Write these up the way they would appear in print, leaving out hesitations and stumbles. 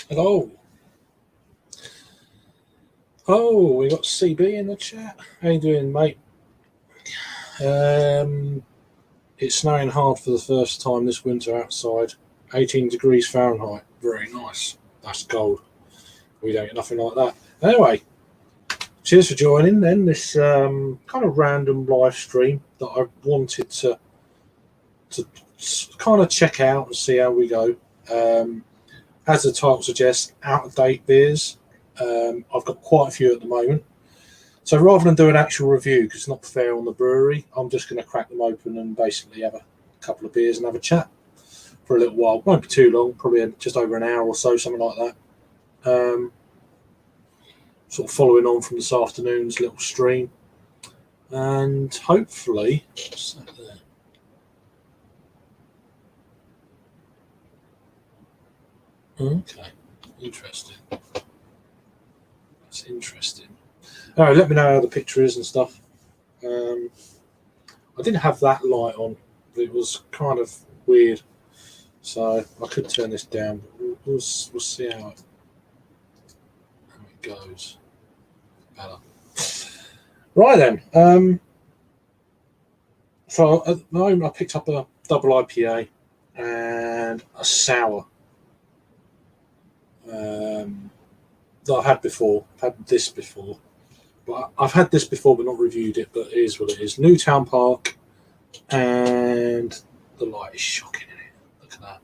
Hello. Oh, we got CB in the chat. How you doing, mate? It's snowing hard for the first time this winter outside. 18 degrees Fahrenheit. Very nice. That's cold. We don't get nothing like that. Anyway, cheers for joining then this kind of random live stream that I wanted to kind of check out and see how we go. As the title suggests, out of date beers. I've got quite a few at the moment. So rather than do an actual review, because it's not fair on the brewery, I'm just going to crack them open and basically have a couple of beers and have a chat for a little while. Won't be too long, probably just over an hour or so, something like that. Sort of following on from this afternoon's little stream. And hopefully... What's that there? Okay, interesting. That's interesting. All right, let me know how the picture is and stuff. I didn't have that light on. It was kind of weird. So I could turn this down, but we'll see how it goes. Better. Right then. So at the moment I picked up a double IPA and a sour. That I've had before. I've had this before. But I've had this before but not reviewed it, but it is what it is. Newtown Park, and the light is shocking in it. Look at that.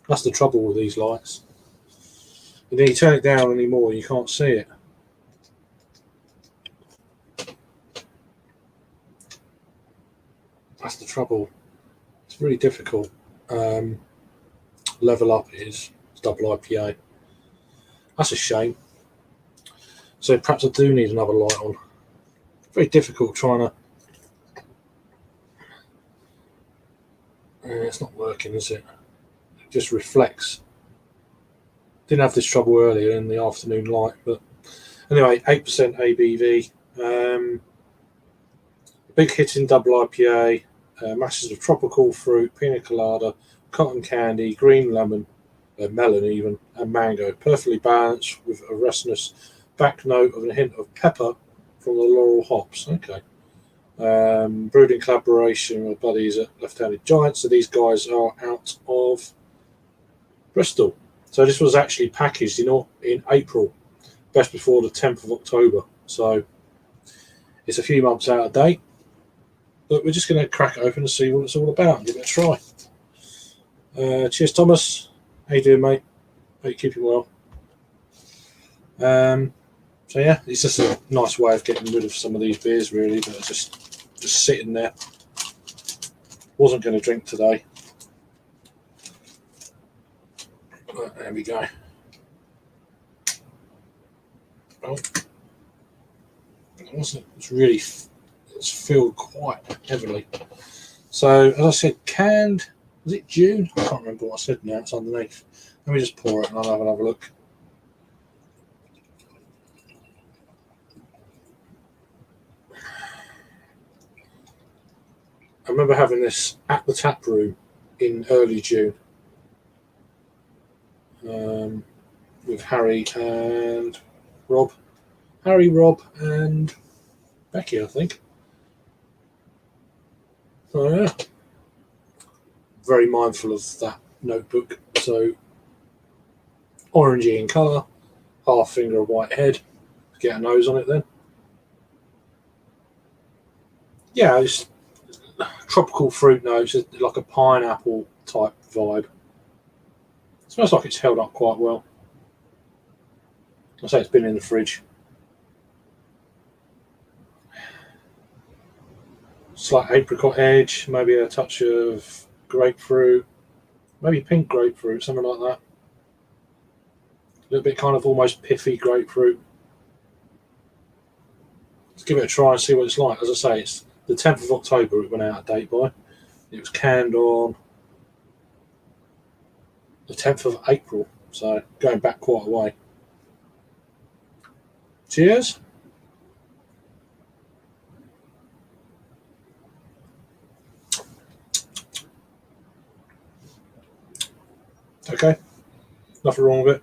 That's the trouble with these lights. And then you turn it down anymore, you can't see it. That's the trouble. It's really difficult. Level Up is double IPA. That's a shame. So perhaps I do need another light on. Very difficult trying to... it's not working, is it? It just reflects. Didn't have this trouble earlier in the afternoon light, but anyway, 8% ABV. Big hitting double IPA. Masses of tropical fruit, pina colada, cotton candy, green lemon, melon even, and mango. Perfectly balanced with a resinous back note of a hint of pepper from the laurel hops. Okay. Brewed in collaboration with buddies at Left-Handed Giant. So these guys are out of Bristol. So this was actually packaged in April, best before the 10th of October. So it's a few months out of date. But we're just going to crack it open and see what it's all about and give it a try. Cheers, Thomas. How you doing, mate? Hope you're keeping well. So yeah, it's just a nice way of getting rid of some of these beers, really, that are just sitting there. Wasn't going to drink today. But there we go. Oh, it wasn't. It's filled quite heavily. So as I said, canned. Was it June? I can't remember what I said now. It's underneath. Let me just pour it and I'll have another look. I remember having this at the tap room in early June with Harry and Rob. Harry, Rob, and Becky, I think. So yeah, very mindful of that notebook. So orangey in colour, half finger of white head. Get a nose on it then. Yeah, it's tropical fruit notes, like a pineapple type vibe. It smells like it's held up quite well. I say it's been in the fridge. Slight apricot edge, maybe a touch of grapefruit, maybe pink grapefruit, something like that. A little bit kind of almost piffy grapefruit. Let's give it a try and see what it's like. As I say, it's the 10th of October it went out of date by. It was canned on the 10th of April, so going back quite a way. Cheers. Okay, nothing wrong with it.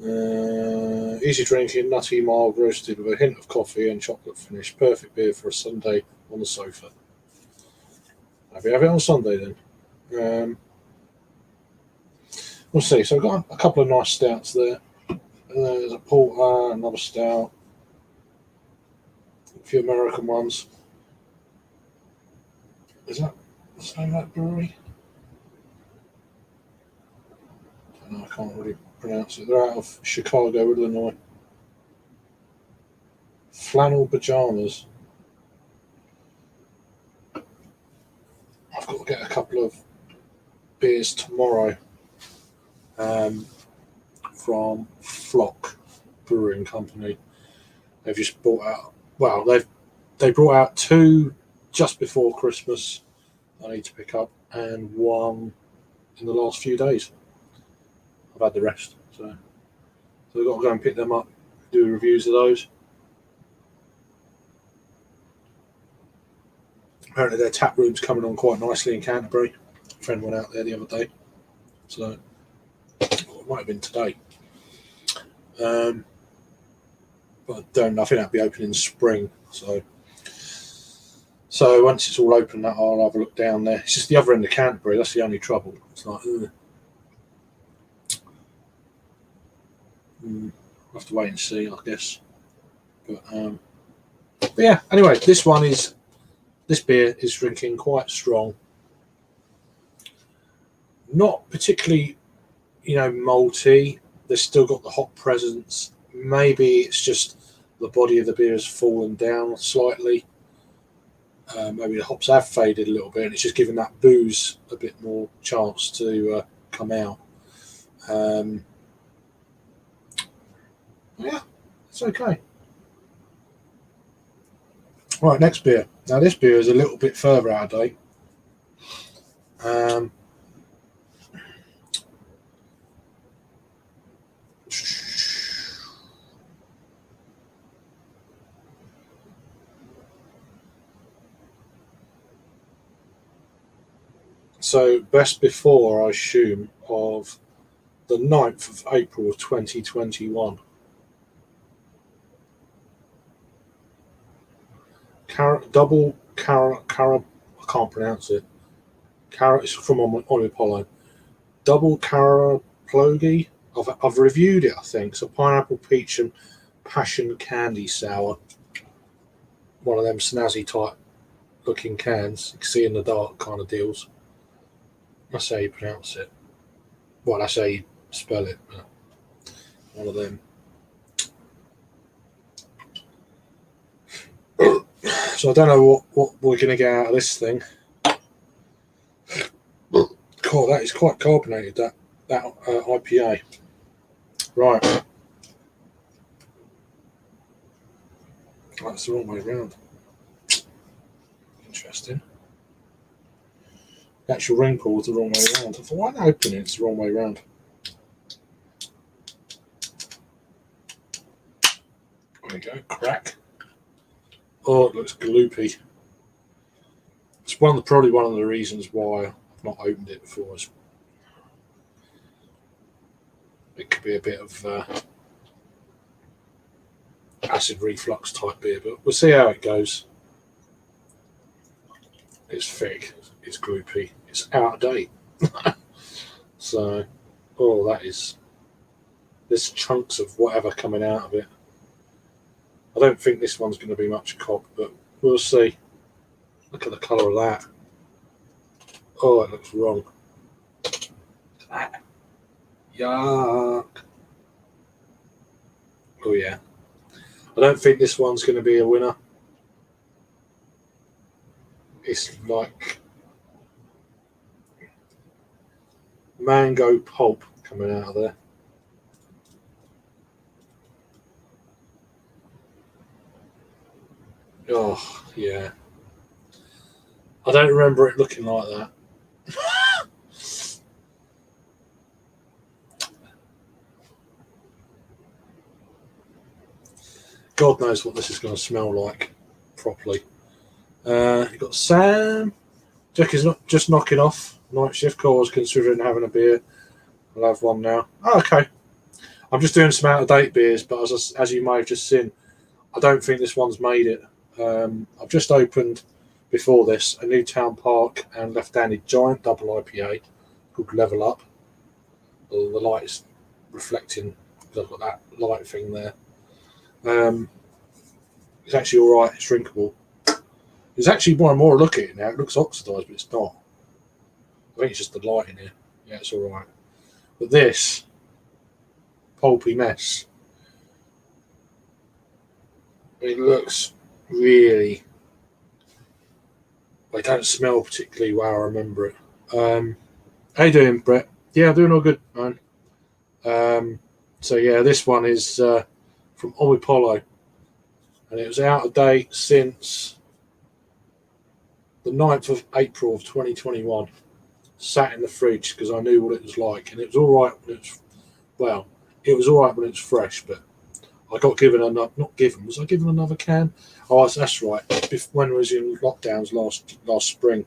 Easy drinking, nutty, mild, roasted with a hint of coffee and chocolate finish. Perfect beer for a Sunday on the sofa. Have you have it on Sunday then? We'll see. So I've got a couple of nice stouts there. There's a porter, another stout, a few American ones. Is that the name of that brewery? I don't know, I can't really pronounce it. They're out of Chicago, Illinois. Flannel Pajamas. I've got to get a couple of beers tomorrow from Flock Brewing Company. They've just brought out, well, they brought out 2 just before Christmas I need to pick up, and 1 in the last few days. I've had the rest, so I've got to go and pick them up, do reviews of those. Apparently their tap room's coming on quite nicely in Canterbury. A friend went out there the other day, so it might have been today. But I don't know. I think that'll be open in spring. So once it's all open, I'll have a look down there. It's just the other end of Canterbury. That's the only trouble. It's like, I'll have to wait and see, I guess. But yeah. Anyway, this beer is drinking quite strong. Not particularly, malty. They've still got the hop presence. Maybe it's just the body of the beer has fallen down slightly. Maybe the hops have faded a little bit, and it's just giving that booze a bit more chance to come out. Yeah, it's okay. Right, next beer. Now this beer is a little bit further out of date. So best before, I assume, of the 9th of April of 2021. Double carrot, I can't pronounce it. Carrot is from Omnipollo. Double caraplogi. I've reviewed it, I think. So pineapple, peach, and passion candy sour. One of them snazzy type looking cans. You can see in the dark kind of deals. That's how you pronounce it. Well, that's how you spell it. But one of them. So I don't know what we're going to get out of this thing. God, that is quite carbonated, that IPA. Right. That's the wrong way around. Interesting. The actual ring pull was the wrong way around. I thought, why not open it? It's the wrong way around. There we go. Crack. Oh, it looks gloopy. It's probably one of the reasons why I've not opened it before. It could be a bit of acid reflux type beer, but we'll see how it goes. It's thick. It's gloopy. It's out of date. So, there's chunks of whatever coming out of it. I don't think this one's going to be much cop, but we'll see. Look at the colour of that. Oh, it looks wrong. Yuck. Oh, yeah. I don't think this one's going to be a winner. It's like mango pulp coming out of there. Oh, yeah. I don't remember it looking like that. God knows what this is going to smell like properly. You've got Sam. Jack is not just knocking off night shift. I was considering having a beer. I'll have one now. Oh, okay. I'm just doing some out of date beers, but as you may have just seen, I don't think this one's made it. I've just opened before this a Newtown Park and Left-Handed Giant double IPA called Level Up. The light is reflecting because I've got that light thing there. It's actually all right. It's drinkable. It's actually more and more look at it now. It looks oxidised, but it's not. I think it's just the light in here. Yeah, it's all right. But this pulpy mess, it looks really. They don't smell particularly well. I remember it. How you doing, Brett? Yeah, I'm doing all good, man. So yeah, this one is from Omipolo, and it was out of date since the 9th of April of 2021. Sat in the fridge because I knew what it was like, and it was all right when it was all right when it was fresh, but I got given another. Not given. Was I given another can? Oh, that's right. When I was in lockdowns last spring,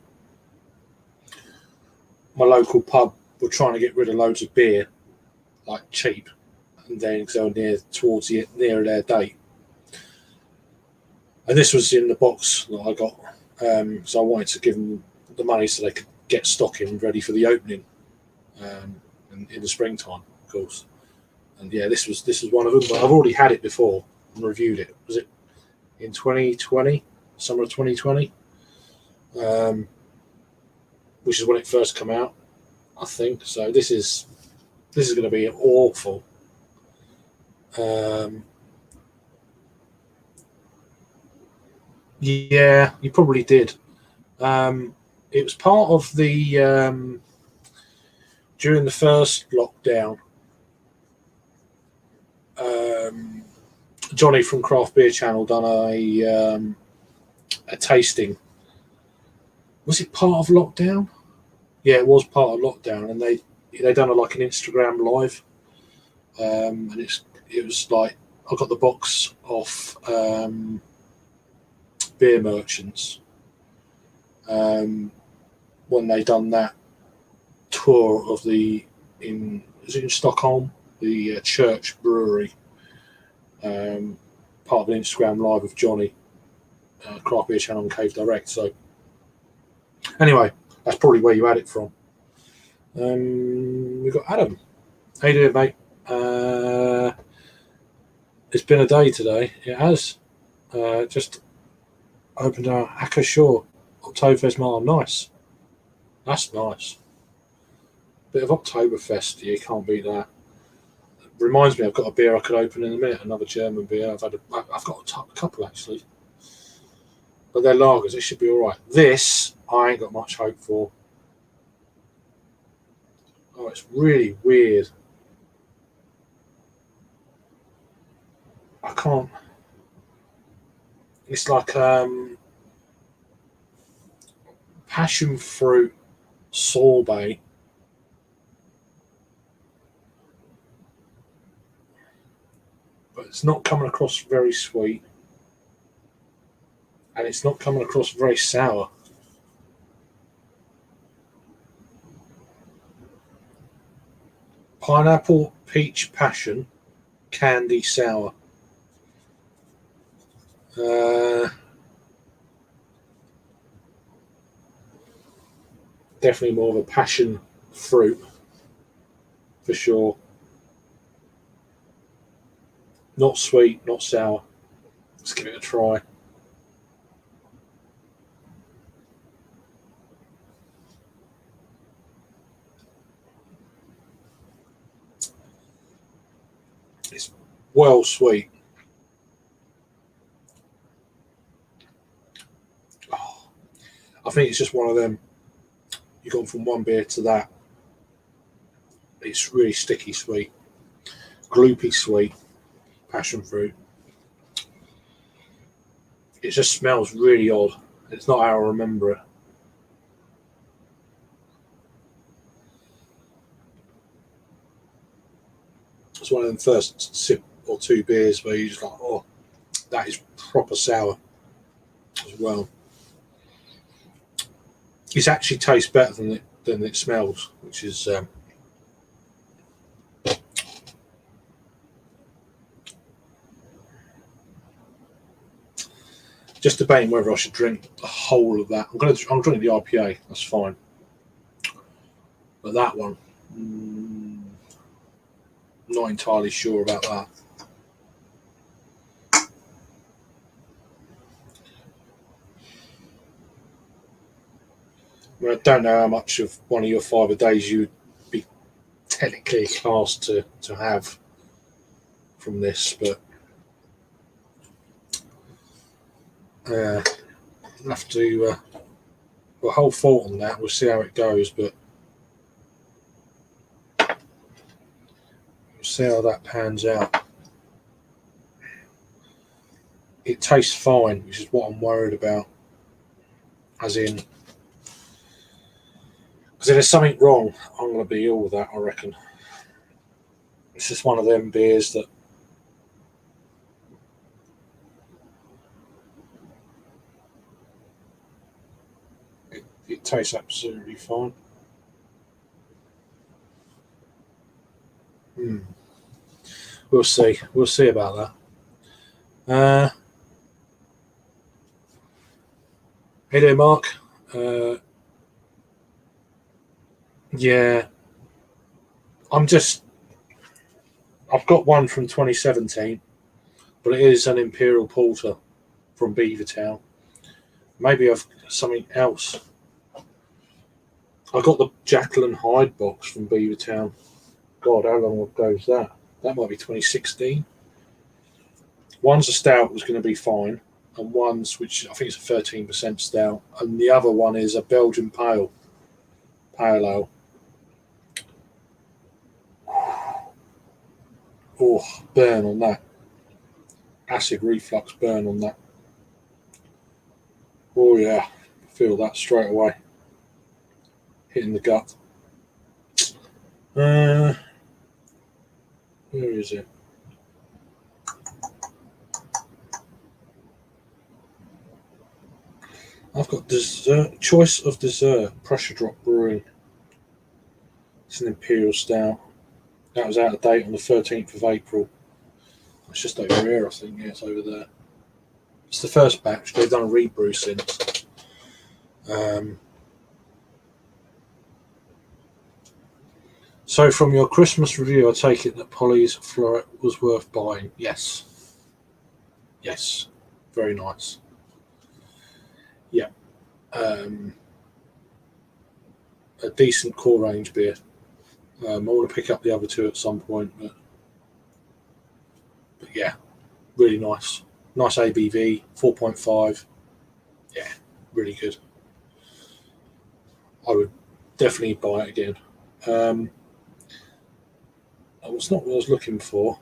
my local pub were trying to get rid of loads of beer, like cheap, and then go near their date. And this was in the box that I got, so I wanted to give them the money so they could get stock in ready for the opening in the springtime, of course. And yeah, this was one of them. But I've already had it before and reviewed it. Was it in 2020, summer of 2020, which is when it first came out, I think. So this is going to be awful. Yeah, you probably did. It was part of the during the first lockdown. Johnny from Craft Beer Channel done a tasting. Was it part of lockdown? Yeah, it was part of lockdown, and they done like an Instagram live, and it was like I got the box off beer merchants when they done that tour of is it in Stockholm, the church brewery, part of an Instagram live of Johnny, Craft Beer Channel and Cave Direct. So anyway, that's probably where you had it from. We've got Adam. How you doing, mate? It's been a day today. It has. Just opened our Acker Shore Oktoberfest Martin. Nice. That's nice. Bit of Oktoberfest. You can't beat that. Reminds me, I've got a beer I could open in a minute. Another German beer. I've got a couple actually, but they're lagers. It should be all right. This I ain't got much hope for. Oh, it's really weird. I can't. It's like passion fruit sorbet. But it's not coming across very sweet. And it's not coming across very sour. Pineapple, peach, passion, candy, sour. Definitely more of a passion fruit, for sure. Not sweet, not sour. Let's give it a try. It's well sweet. Oh, I think it's just one of them. You've gone from one beer to that. It's really sticky sweet. Gloopy sweet. Passion fruit. It just smells really odd. It's not how I remember it. It's one of them first sip or two beers where you're just like, oh, that is proper sour as well. It actually tastes better than it smells, which is Just debating whether I should drink the whole of that. I'm drinking the IPA. That's fine. But that one, not entirely sure about that. I don't know how much of one of your 5 a days you would be technically classed to have from this, but I'll have to we'll hold thought on that. We'll see how it goes, but we'll see how that pans out. It tastes fine, which is what I'm worried about. As in, because if there's something wrong, I'm going to be ill with that, I reckon. It's just one of them beers that it tastes absolutely fine. We'll see. We'll see about that. Hey there, Mark. Yeah, I've got one from 2017, but it is an Imperial Porter from Beavertown. Maybe I've something else. I got the Jacqueline Hyde box from Beavertown. God, how long ago was that? That might be 2016. One's a stout, was going to be fine, and one's, which I think is a 13% stout, and the other one is a Belgian pale ale. Oh, burn on that. Acid reflux burn on that. Oh yeah, feel that straight away. Hitting the gut. Where is it? I've got dessert. Choice of dessert. Pressure Drop Brewing. It's an Imperial Stout. That was out of date on the 13th of April. It's just over here, I think. Yeah, it's over there. It's the first batch. They've done a rebrew since. So from your Christmas review, I take it that Polly's Floret was worth buying. Yes. Yes. Very nice. Yeah. A decent core range beer. I want to pick up the other two at some point, but yeah, really nice. Nice ABV, 4.5. Yeah, really good. I would definitely buy it again. That was not what I was looking for.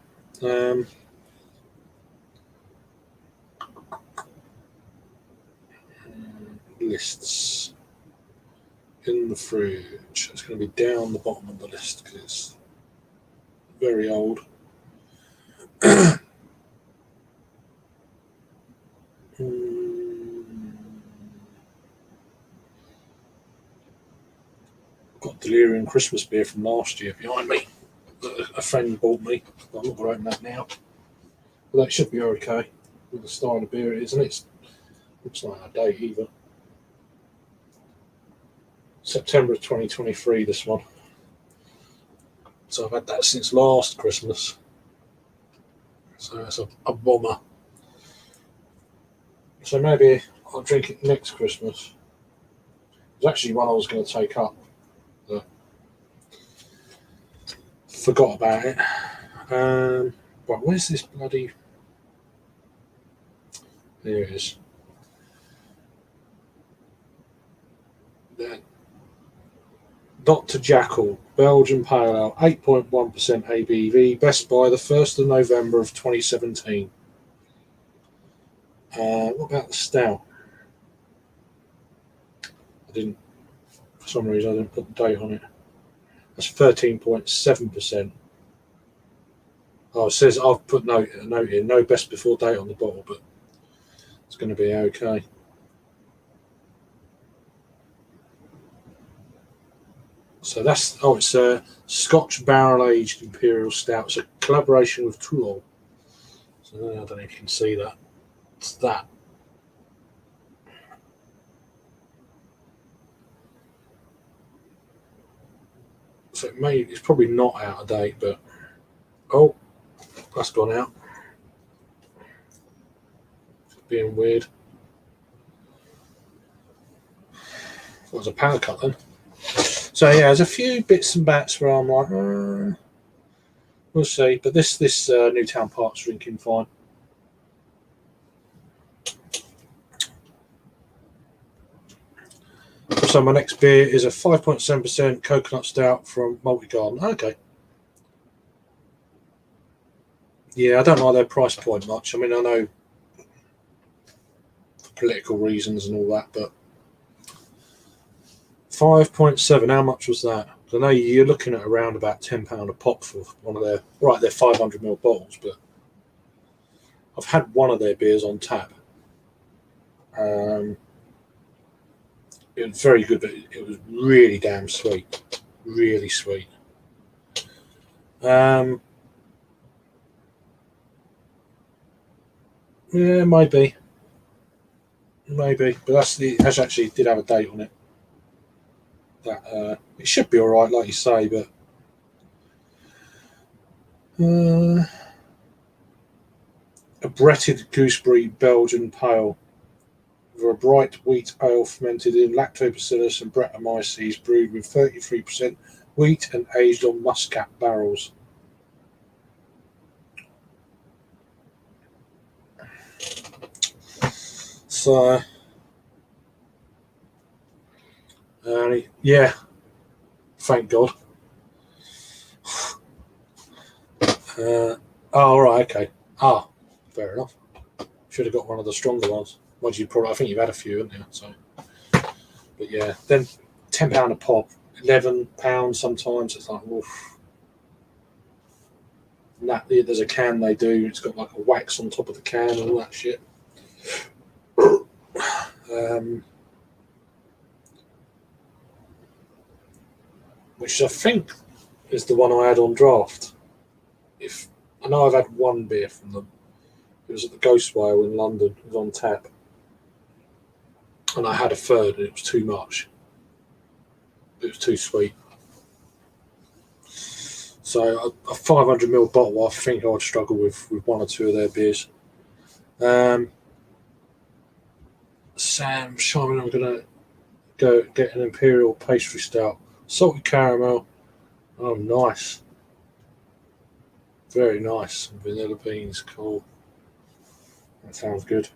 Lists in the fridge. It's going to be down the bottom of the list because it's very old. Got Delirium Christmas beer from last year behind me. A friend bought me. I'm not going to open that now. But that should be okay with the style of beer it is, and it's not out of date either. September 2023, this one. So I've had that since last Christmas. So that's a bomber. So maybe I'll drink it next Christmas. It was actually one I was going to take up. But forgot about it. Right, where's this bloody... There it is. Dr. Jackal, Belgian Pale Ale, 8.1% ABV, best by the 1st of November of 2017. What about the stout? For some reason I didn't put the date on it. That's 13.7%. Oh, it says I've put a note here, no best before date on the bottle, but it's going to be okay. So it's a Scotch barrel-aged Imperial Stout. It's a collaboration with Toulon. So I don't know if you can see that. It's that. So it's probably not out of date, but oh, that's gone out. It's being weird. That was a power cut then. So yeah, there's a few bits and bats where I'm like, we'll see. But this Newtown Park's drinking fine. So my next beer is a 5.7% Coconut Stout from Multigarden. Okay. Yeah, I don't like their price point much. I mean, I know for political reasons and all that, but 5.7, how much was that? I know you're looking at around about £10 a pop for one of their 500ml bottles, but I've had one of their beers on tap. It was very good, but it was really damn sweet. Really sweet. Yeah, maybe. But that actually did have a date on it. That it should be all right, like you say, but a Bretted Gooseberry Belgian Pale with a bright wheat ale fermented in Lactobacillus and Brettanomyces, brewed with 33% wheat and aged on muscat barrels. So, yeah, thank God. Oh, right, okay. Fair enough. Should have got one of the stronger ones. I think you've had a few, haven't you? So, but yeah, then £10 a pop, £11 sometimes. It's like, oof. There's a can they do. It's got like a wax on top of the can and all that shit. Which I think is the one I had on draft. I know I've had one beer from them. It was at the Ghost Whale in London. It was on tap. And I had a third and it was too much. It was too sweet. So a 500ml bottle, I think I'd struggle with one or two of their beers. Sam Shyman, I'm going to go get an Imperial Pastry Stout. Salted caramel. Oh, nice. Very nice. Vanilla beans, cool. That sounds good.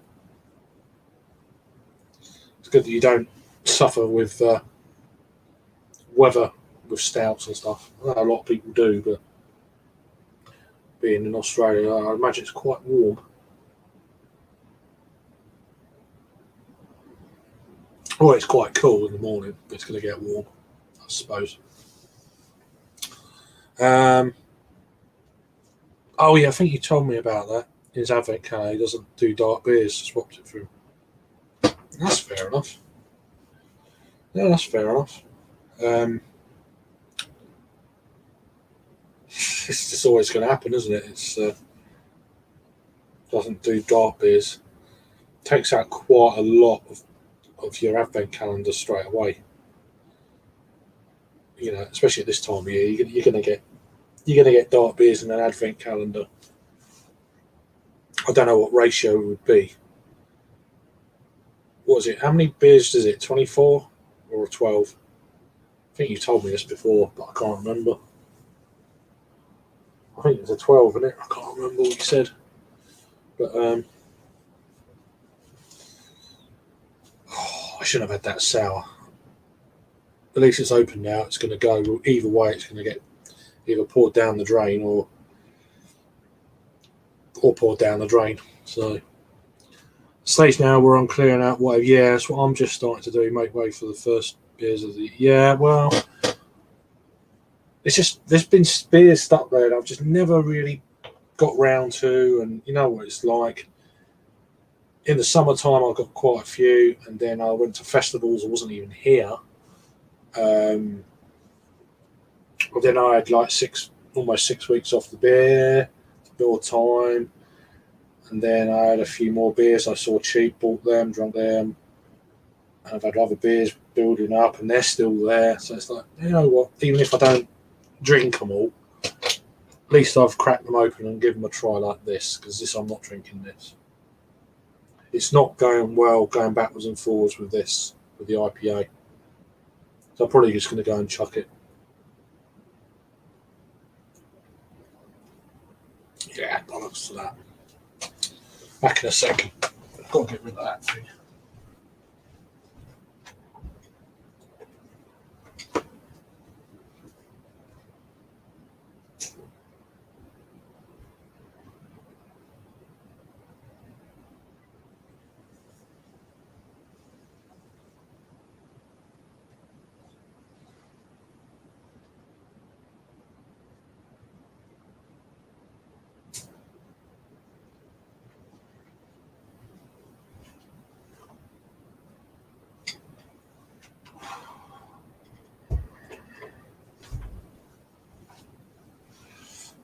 It's good that you don't suffer with weather with stouts and stuff. I know a lot of people do, but being in Australia, I imagine it's quite warm. Well, it's quite cool in the morning, but it's going to get warm, I suppose. Oh yeah, I think you told me about that. His advent calendar, he doesn't do dark beers. Swapped it through. That's fair enough. Yeah, that's fair enough. It's just always going to happen, isn't it? It's doesn't do dark beers. Takes out quite a lot of your advent calendar straight away. You know, especially at this time of year, you're going to get dark beers in an advent calendar. I don't know what ratio it would be. What is it? How many beers is it? 24 or 12? I think you told me this before, but I can't remember. I think it's a 12, isn't it? I can't remember what you said. But I shouldn't have had that sour. At least it's open now. It's going to go either way. It's going to get either poured down the drain or poured down the drain. So stage now we're on clearing out whatever. Yeah, that's what I'm just starting to do. Make way for the first beers of the. Yeah, well, it's just there's been beers stuck there that I've just never really got round to, and you know what it's like. In the summertime, I got quite a few, and then I went to festivals. I wasn't even here. Then I had like almost 6 weeks off the beer, more time, and then I had a few more beers I saw cheap, bought them, drank them, and I've had other beers building up, and they're still there. So it's like, you know what? Even if I don't drink them all, at least I've cracked them open and given them a try like this, because this I'm not drinking this. It's not going well going backwards and forwards with this, with the IPA. So I'm probably just going to go and chuck it. Yeah, bollocks to that. Back in a second. I've got to get rid of that thing.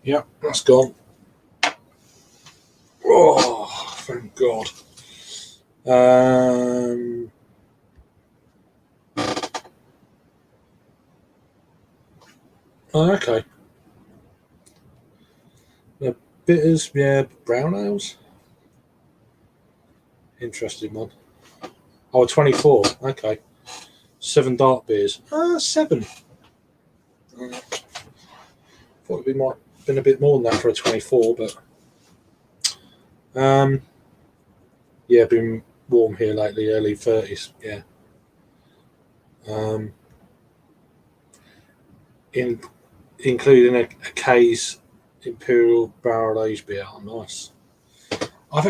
Yep, that's gone. Oh, thank God. Oh, okay. The bitters, yeah, brown ales. Interesting one. Oh, 24. Okay. 7 dark beers. 7. Thought it might have been a bit more than that for a 24, but yeah, been warm here lately, early 30s. Yeah. Including a K's Imperial barrel aged beer. Oh, nice. I've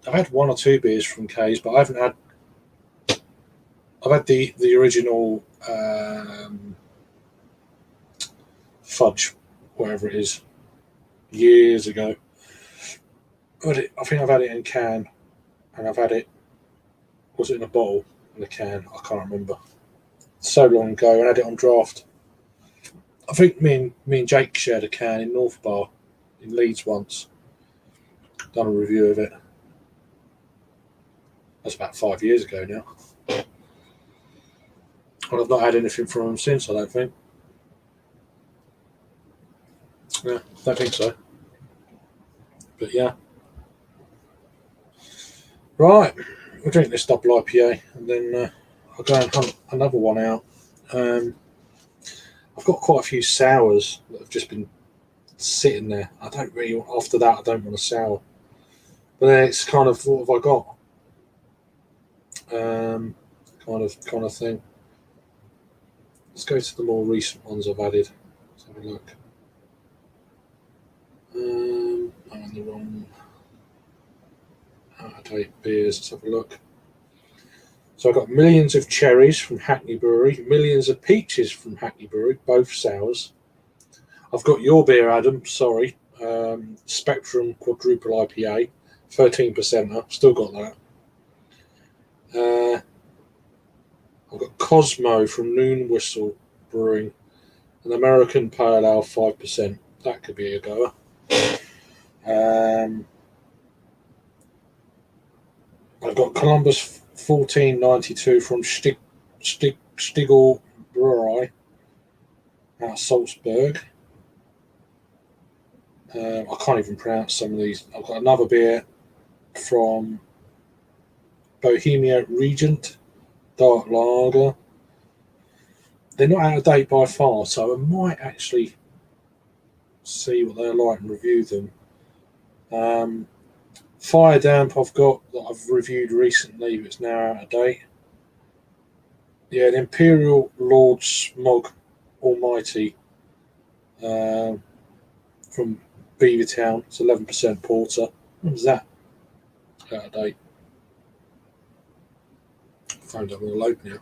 had 1 or 2 beers from K's, but I've had the original fudge, whatever it is, years ago. I think I've had it in can, and I've had it. Was it in a bottle? In a can? I can't remember. So long ago, and had it on draft. I think me and Jake shared a can in North Bar in Leeds once. Done a review of it. That's about 5 years ago now. And I've not had anything from them since, I don't think. Yeah, don't think so. But yeah. Right, we'll drink this double IPA, and then I'll go and hunt another one out. I've got quite a few sours that have just been sitting there. I don't really, after that, I don't want a sour. But then it's kind of, what have I got? Kind of thing. Let's go to the more recent ones I've added. Let's have a look. I'm on the wrong out-of-date beers. Let's have a look. So I've got millions of cherries from Hackney Brewery, millions of peaches from Hackney Brewery, both sours. I've got your beer, Adam, sorry. Spectrum Quadruple IPA, 13%. I've still got that. I've got Cosmo from Noon Whistle Brewing, an American Pale Ale, 5%. That could be a goer. I've got Columbus 1492 from Stigl Brewery out of Salzburg. I can't even pronounce some of these. I've got another beer from Bohemia Regent, Dark Lager. They're not out of date by far, so I might actually see what they're like and review them. Fire Damp I've got that I've reviewed recently, but it's now out of date. Yeah, the Imperial Lord Smog Almighty from Beavertown. It's 11% porter. What was that? Out of date. Phone doesn't want to load now.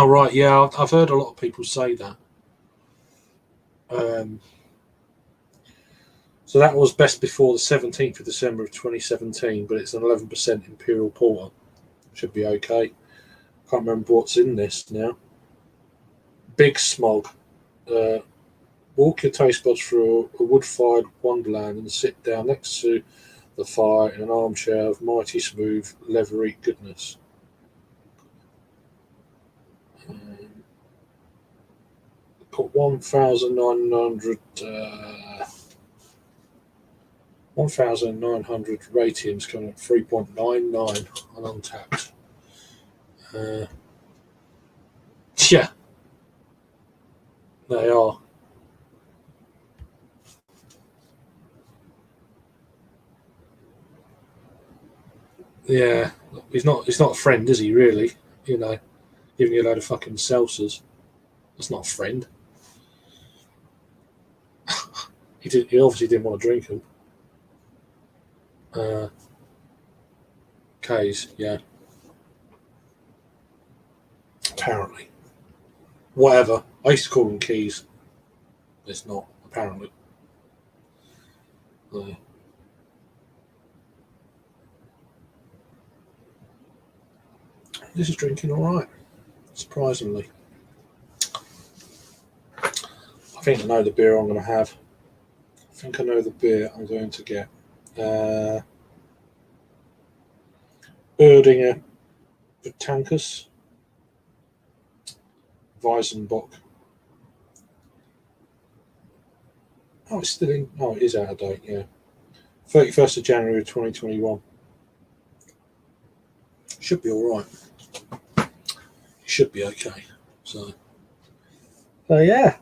Right, yeah, I've heard a lot of people say that. So that was best before the 17th of December of 2017, but it's an 11% Imperial Porter. Should be okay. Can't remember what's in this now. Big Smog. Walk your taste buds through a wood-fired wonderland and sit down next to the fire in an armchair of mighty smooth, leathery goodness. Got 1,900 ratings, coming at 3.99 on Untapped. Yeah, they are. Yeah, he's not a friend, is he? Really? You know, giving you a load of fucking seltzers. That's not a friend. He obviously didn't want to drink them. K's, yeah. Apparently. Whatever. I used to call them keys. It's not, apparently. This is drinking alright. Surprisingly. I think I know the beer I'm going to have. I think I know the beer I'm going to get. Erdinger Botanicus Weizenbock. Oh, it's still in. Oh, it is out of date, yeah. 31st of January 2021. Should be alright. It should be okay. So yeah.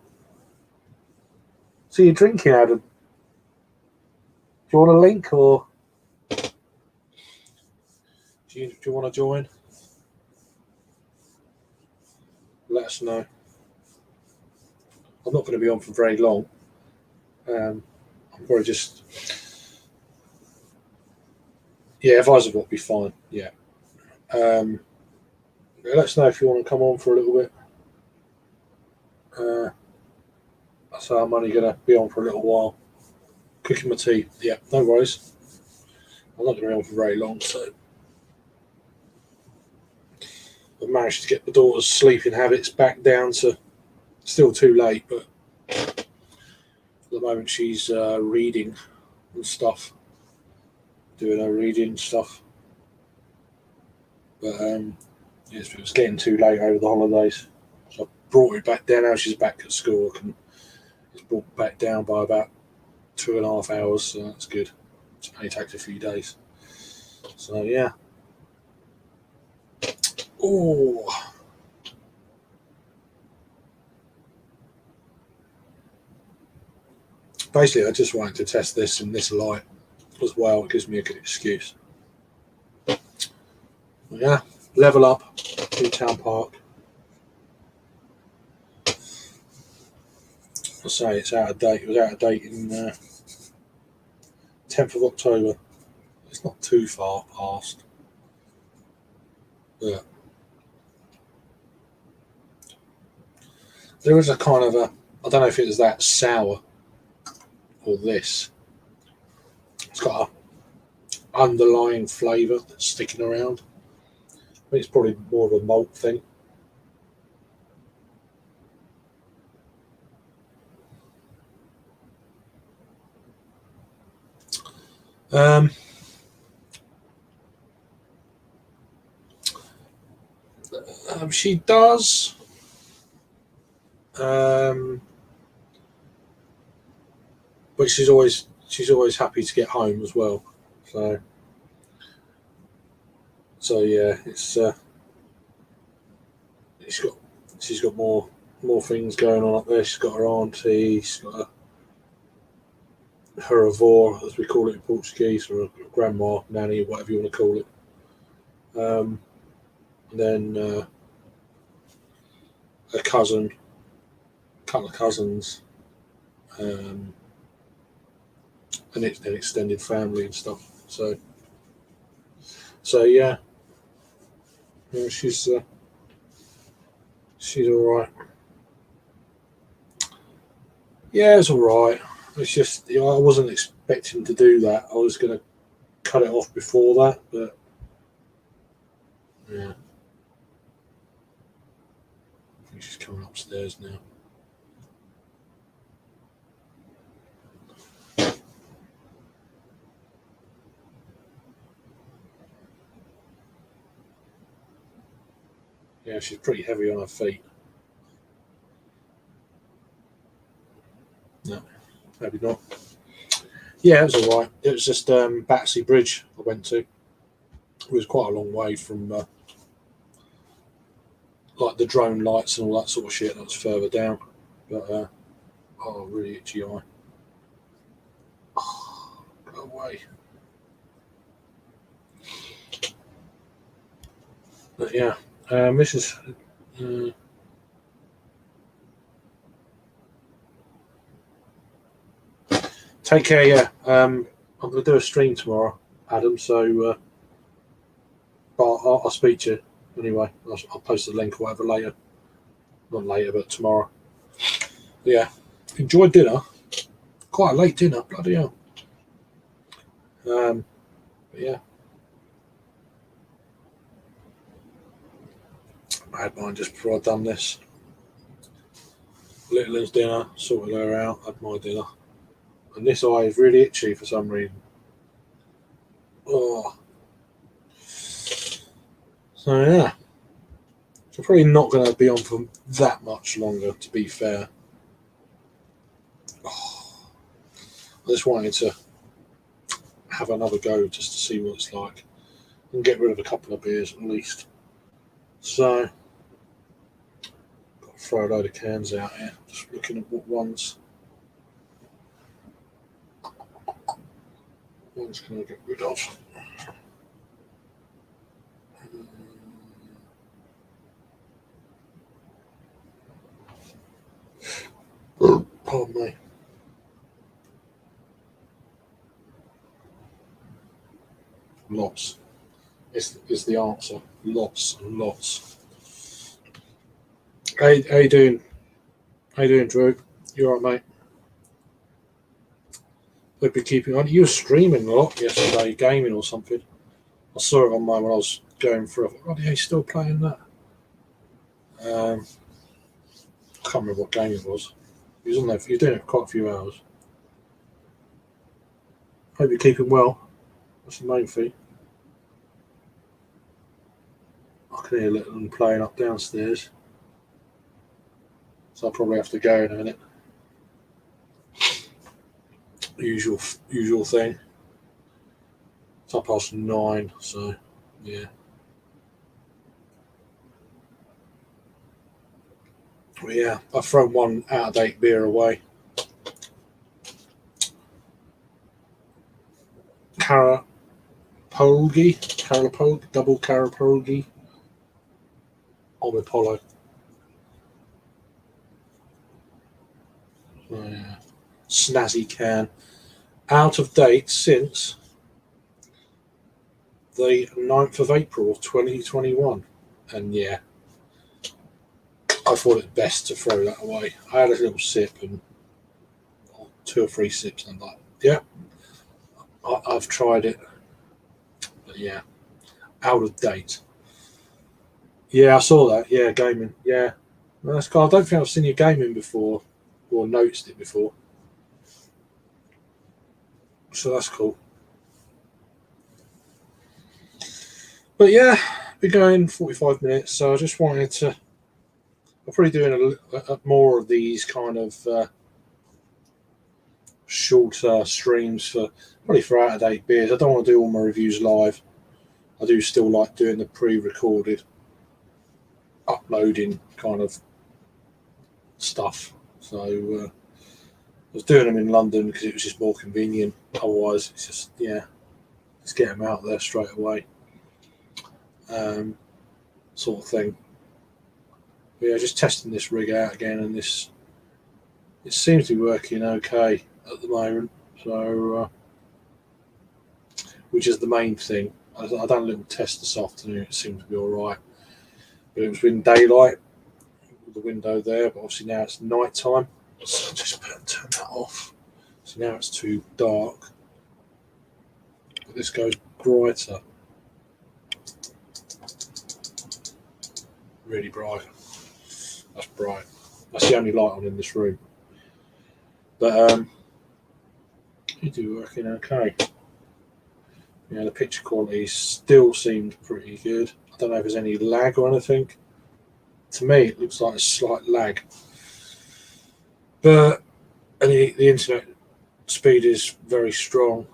So you're drinking, Adam. Do you want a link or do you want to join? Let us know. I'm not going to be on for very long. I'm probably just. Yeah, Visor will be fine. Yeah. Let us know if you want to come on for a little bit. So I'm only going to be on for a little while. Cooking my tea. Yeah, no worries. I'm not going to be on for very long, so. I've managed to get the daughter's sleeping habits back down to still too late, but at the moment she's reading and stuff, doing her reading stuff. But it was getting too late over the holidays, so I brought it back down. Now she's back at school. It's brought back down by about 2.5 hours, so that's good. It only takes a few days. So yeah. Oh. Basically, I just wanted to test this in this light as well. It gives me a good excuse. Yeah, level up, Newtown Park. I say it's out of date. It was out of date in 10th of October. It's not too far past. But there is a kind of I don't know if it was that sour or this. It's got a underlying flavour that's sticking around. I think it's probably more of a malt thing. She does. But she's always happy to get home as well. So yeah, she's got more things going on up there. She's got her auntie. She's got her avó, as we call it in Portuguese, or a grandma, nanny, whatever you want to call it. Then a cousin, a couple of cousins, and it's an extended family and stuff. So yeah, she's all right. Yeah, it's all right. It's just I wasn't expecting to do that. I was going to cut it off before that, but yeah. I think she's coming upstairs now. Yeah, she's pretty heavy on her feet. No, maybe not. Yeah, it was all right. It was just Battersea Bridge I went to. It was quite a long way from like the drone lights and all that sort of shit. That was further down. But oh, really itchy eye. Oh, go away. But yeah, this is. Take care. Yeah, I'm going to do a stream tomorrow, Adam. So, but I'll speak to you anyway. I'll post the link or whatever later. Not later, but tomorrow. But yeah, enjoy dinner. Quite a late dinner, bloody hell. But yeah, I had mine just before I'd done this. Little's dinner, sorted her out, had my dinner. And this eye is really itchy for some reason. Oh. So yeah. So probably not going to be on for that much longer, to be fair. Oh. I just wanted to have another go just to see what it's like. And get rid of a couple of beers at least. So, got to throw a load of cans out here. Just looking at what ones can I get rid of. Pardon me. Lots is the answer. Lots and lots. How you doing? How you doing, Drew? You alright, mate? Hope you're keeping on. You were streaming a lot yesterday, gaming or something. I saw it on mine when I was going through. I thought, oh, yeah, he's still playing that. I can't remember what game it was. He was on there. He was doing it for quite a few hours. Hope you're keeping well. That's the main thing. I can hear Little playing up downstairs. So I'll probably have to go in a minute. Usual thing. It's 9:30, so yeah. But yeah, I've thrown one out-of-date beer away. Carapolgi, double Carapolgi on Apollo. Oh, yeah. Snazzy can. Out of date since the 9th of April 2021. And yeah, I thought it best to throw that away. I had a little sip and 2 or 3 sips, and I'm like, yeah, I've tried it. But yeah, out of date. Yeah, I saw that. Yeah, gaming. Yeah, well, that's cool. I don't think I've seen you gaming before or noticed it before. So that's cool. But yeah, we're going 45 minutes. So I just wanted to. I'm probably doing a more of these kind of shorter streams for probably for out of date beers. I don't want to do all my reviews live. I do still like doing the pre-recorded uploading kind of stuff. So I was doing them in London because it was just more convenient. Otherwise, it's just just get them out there straight away, sort of thing. But yeah, just testing this rig out again, and it seems to be working okay at the moment. So, which is the main thing. I done a little test this afternoon. It seemed to be all right, but it was in daylight with the window there. But obviously now it's night time, so I just turn that off. So now it's too dark. But this goes brighter, really bright. That's bright. That's the only light on in this room. But you do working okay. Yeah, the picture quality still seemed pretty good. I don't know if there's any lag or anything. to me it looks like a slight lag. But the internet speed is very strong,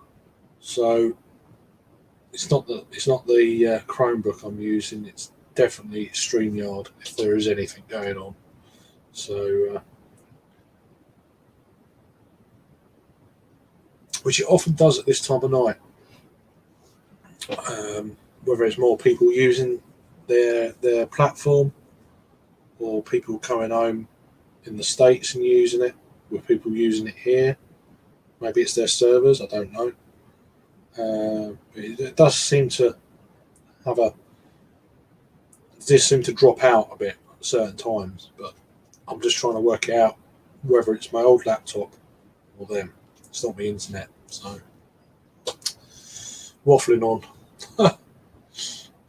so it's not the Chromebook I'm using. It's definitely StreamYard if there is anything going on. So, which it often does at this time of night. Whether it's more people using their platform, or people coming home in the States and using it, with people using it here. Maybe it's their servers, I don't know. It does seem to drop out a bit at certain times, but I'm just trying to work it out whether it's my old laptop or them. It's not the internet, so waffling on.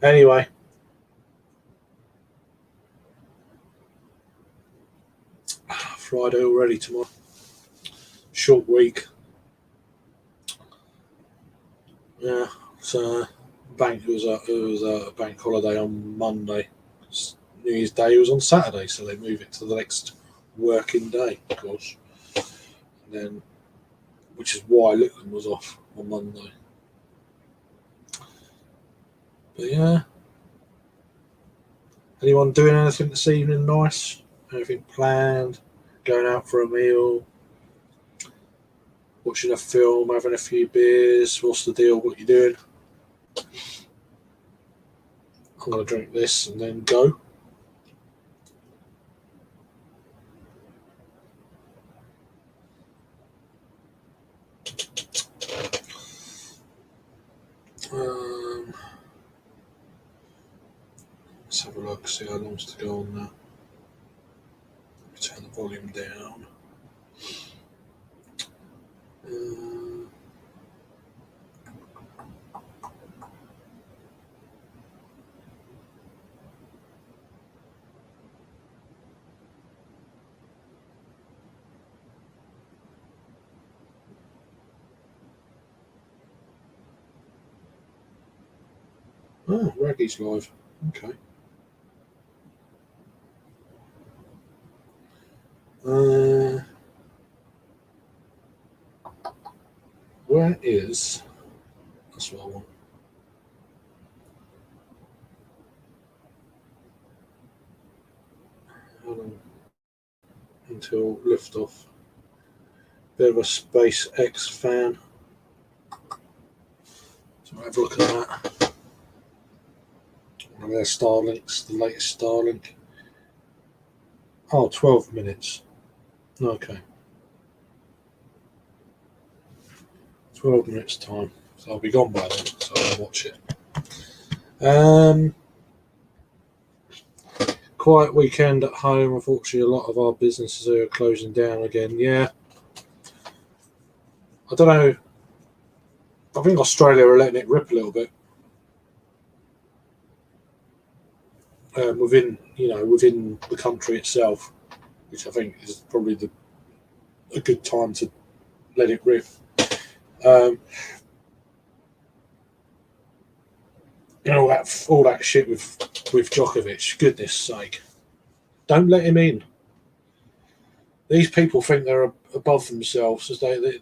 Anyway, Friday already tomorrow. Short week. Yeah, so it was a bank holiday on Monday. New Year's Day was on Saturday, so they move it to the next working day, of course. And then, which is why Litland was off on Monday. But yeah, anyone doing anything this evening nice? Anything planned? Going out for a meal? Watching a film? Having a few beers? What's the deal? What you doing? I'm going to drink this and then go. Let's have a look, see how long to go on that. Turn the volume down. Oh, Raggy's live. Okay. Where is... That's what I want. Hold on. Until liftoff. Bit of a SpaceX fan. So have a look at that. One of their Starlinks, the latest Starlink. Oh, 12 minutes. Okay. 12 minutes time. So I'll be gone by then, so I'll watch it. Quiet weekend at home. Unfortunately, a lot of our businesses are closing down again. Yeah. I don't know. I think Australia are letting it rip a little bit. Within the country itself, which I think is probably a good time to let it rip. All that shit with Djokovic. Goodness sake, don't let him in. These people think they're above themselves, as they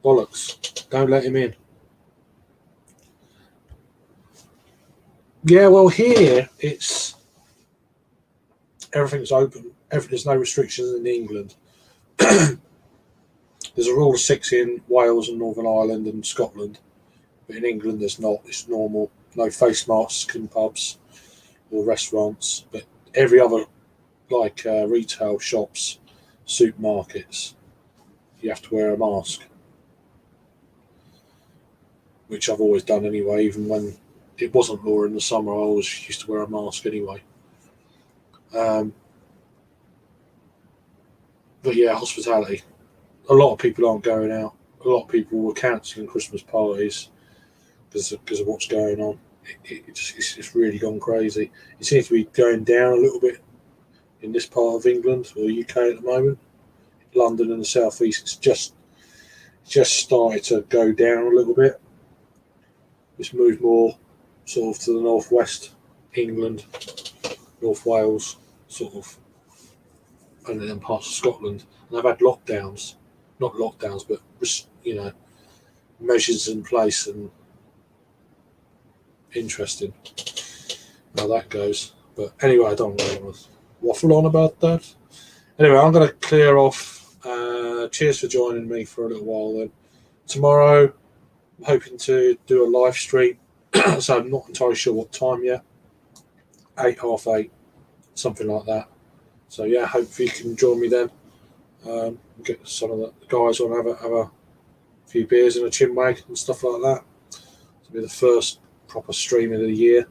bollocks. Don't let him in. Yeah, well, here everything's open. There's no restrictions in England. There's a rule of 6 in Wales and Northern Ireland and Scotland, but in England there's not. It's normal. No face masks in pubs or restaurants, but every other retail shops, supermarkets, you have to wear a mask, which I've always done anyway. Even when it wasn't law in the summer, I always used to wear a mask anyway. But yeah, hospitality. A lot of people aren't going out. A lot of people were cancelling Christmas parties because of what's going on. It's really gone crazy. It seems to be going down a little bit in this part of England or the UK at the moment. London and the South East, it's just started to go down a little bit. It's moved more sort of to the northwest England, North Wales, sort of, and then parts of Scotland. And they've had lockdowns, not lockdowns, but measures in place, and interesting how that goes. But anyway, I don't really want to waffle on about that. Anyway, I'm going to clear off. Cheers for joining me for a little while then. Tomorrow, I'm hoping to do a live stream, so I'm not entirely sure what time yet. 8, half 8, something like that. So yeah, hopefully you can join me then. Get some of the guys on, have a few beers and a chinwag and stuff like that. It'll be the first proper stream of the year.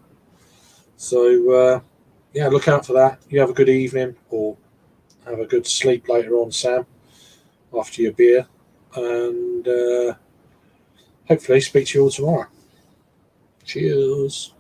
So yeah, look out for that. You have a good evening, or have a good sleep later on, Sam, after your beer, and hopefully speak to you all tomorrow. Cheers.